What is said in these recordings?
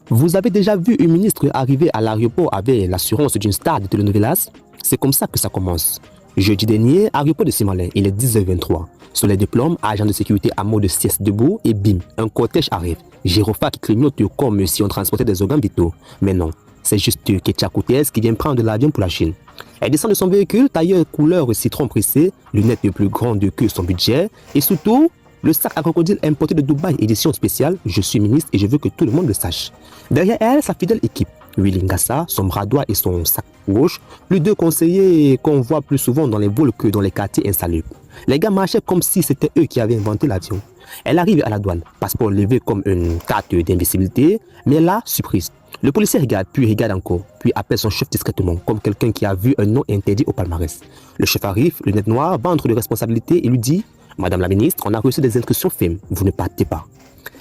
Vous avez déjà vu une ministre arriver à l'aéroport avec l'assurance d'une star de telenovelas? C'est comme ça que ça commence. Jeudi dernier, aéroport de Simalin, il est 10h23. Sur les diplômes, agent de sécurité à mot de sieste debout et bim, un cortège arrive. Gyrophare qui clignote comme si on transportait des organes vitaux. Mais non, c'est juste Ketia Koutez qui vient prendre l'avion pour la Chine. Elle descend de son véhicule, tailleur couleur citron pressé, lunettes plus grandes que son budget et surtout, le sac à crocodile importé de Dubaï, édition spéciale, je suis ministre et je veux que tout le monde le sache. Derrière elle, sa fidèle équipe, Willy Ngassa, son bras droit et son sac gauche, plus deux conseillers qu'on voit plus souvent dans les vols que dans les quartiers insalubres. Les gars marchaient comme si c'était eux qui avaient inventé l'avion. Elle arrive à la douane, passeport levé comme une carte d'invisibilité, mais là, surprise. Le policier regarde, puis regarde encore, puis appelle son chef discrètement, comme quelqu'un qui a vu un nom interdit au palmarès. Le chef arrive, lunettes noires, ventre de responsabilité, et lui dit « Madame la ministre, on a reçu des instructions fermes, vous ne partez pas. »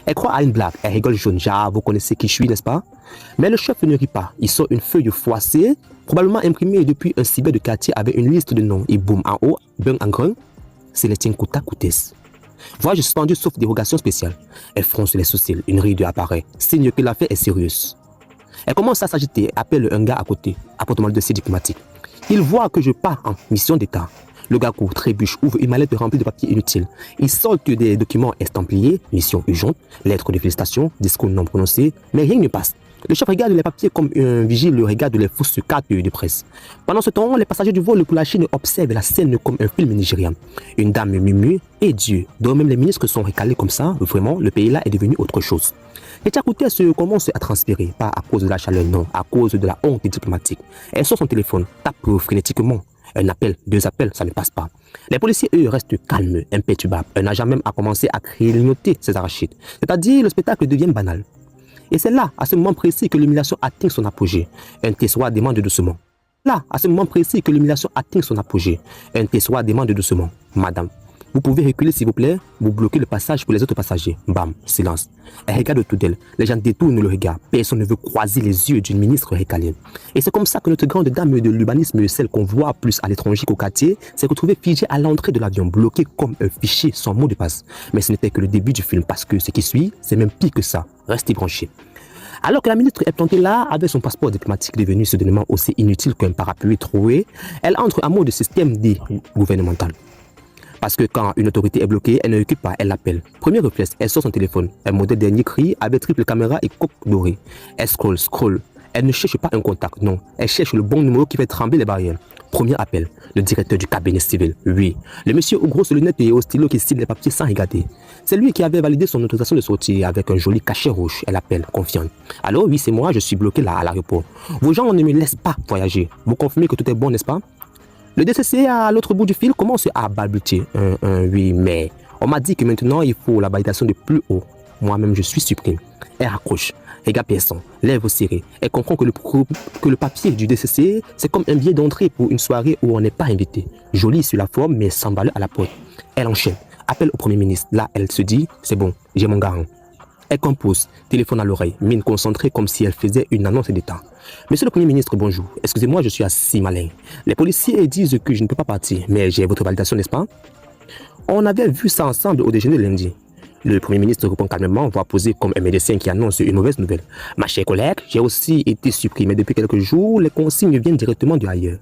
Elle croit à une blague, elle rigole jaune, genre vous connaissez qui je suis, n'est-ce pas? Mais le chef ne rit pas, il sort une feuille froissée, probablement imprimée depuis un cyber de quartier avec une liste de noms, et boum, en haut, ben en grand, Célestine Kouta Koutès. Voyage suspendu sauf dérogation spéciale. Elle fronce les sourcils, une ride apparaît, signe que l'affaire est sérieuse. Elle commence à s'agiter, appelle un gars à côté, apportement de dossier diplomatique. Il voit que je pars en mission d'État. Le gars court, trébuche, ouvre une mallette remplie de papiers inutiles. Il sort des documents estampillés, mission urgente, lettres de félicitations, discours non prononcés, mais rien ne passe. Le chef regarde les papiers comme un vigile regarde les fausses cartes de presse. Pendant ce temps, les passagers du vol pour la Chine observent la scène comme un film nigérien. Une dame murmure, et Dieu, dont même les ministres sont recalés comme ça, vraiment, le pays là est devenu autre chose. Ketia Koutez commence à transpirer, pas à cause de la chaleur, non, à cause de la honte diplomatique. Elle sort son téléphone, tape frénétiquement. Un appel, deux appels, ça ne passe pas. Les policiers, eux, restent calmes, imperturbables. Un agent même a commencé à grignoter ses arachides. C'est-à-dire, le spectacle devient banal. Et c'est là, à ce moment précis, que l'humiliation atteint son apogée. Un Tessois demande doucement. Là, à ce moment précis, que l'humiliation atteint son apogée. Un Tessois demande doucement. Madame, vous pouvez reculer s'il vous plaît? Vous bloquez le passage pour les autres passagers. Bam, silence. Elle regarde autour d'elle. Les gens détournent le regard. Personne ne veut croiser les yeux d'une ministre récalienne. Et c'est comme ça que notre grande dame de l'urbanisme, celle qu'on voit plus à l'étranger qu'au quartier, s'est retrouvée figée à l'entrée de l'avion, bloquée comme un fichier sans mot de passe. Mais ce n'était que le début du film parce que ce qui suit, c'est même pire que ça. Restez branchés. Alors que la ministre est plantée là, avec son passeport diplomatique devenu soudainement aussi inutile qu'un parapluie troué, elle entre en mode système dit gouvernemental. Parce que quand une autorité est bloquée, elle ne recule pas, elle l'appelle. Premier réflexe, elle sort son téléphone. Elle monte le dernier cri avec triple caméra et coque dorée. Elle scroll. Elle ne cherche pas un contact, non. Elle cherche le bon numéro qui fait trembler les barrières. Premier appel, le directeur du cabinet civil. Oui, le monsieur aux grosses lunettes et au stylo qui signe les papiers sans regarder. C'est lui qui avait validé son autorisation de sortie avec un joli cachet rouge. Elle appelle, confiante. Allô, oui, c'est moi, je suis bloqué là à l'aéroport. Vos gens ne me laissent pas voyager. Vous confirmez que tout est bon, n'est-ce pas? Le DCC à l'autre bout du fil commence à balbutier. Oui, mais on m'a dit que maintenant il faut la validation de plus haut. Moi-même, je suis surpris. Elle raccroche. Regarde personne, lèvres serrées. Elle comprend que le papier du DCC, c'est comme un billet d'entrée pour une soirée où on n'est pas invité. Joli sur la forme, mais sans valeur à la porte. Elle enchaîne. Appelle au Premier ministre. Là, elle se dit, c'est bon, j'ai mon garant. Elle compose, téléphone à l'oreille, mine concentrée comme si elle faisait une annonce d'État. Monsieur le Premier ministre, bonjour. Excusez-moi, je suis à Simalin. Les policiers disent que je ne peux pas partir, mais j'ai votre validation, n'est-ce pas? On avait vu ça ensemble au déjeuner lundi. Le Premier ministre répond calmement, voix posée comme un médecin qui annonce une mauvaise nouvelle. Ma chère collègue, j'ai aussi été surpris, mais depuis quelques jours, les consignes viennent directement de ailleurs.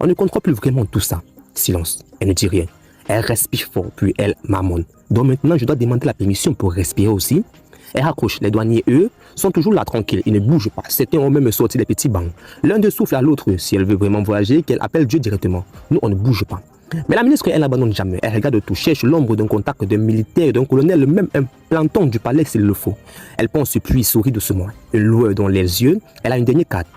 On ne contrôle plus vraiment tout ça. Silence. Elle ne dit rien. Elle respire fort, puis elle marmonne. Donc maintenant, je dois demander la permission pour respirer aussi. Elle raccroche. Les douaniers, eux, sont toujours là tranquilles. Ils ne bougent pas. Certains ont même sorti des petits bancs. L'un d'eux souffle à l'autre. Si elle veut vraiment voyager, qu'elle appelle Dieu directement. Nous, on ne bouge pas. Mais la ministre, elle n'abandonne jamais. Elle regarde tout, cherche l'ombre d'un contact d'un militaire, d'un colonel, même un planton du palais s'il le faut. Elle pense puis sourit doucement. Une lueur dans les yeux, elle a une dernière carte.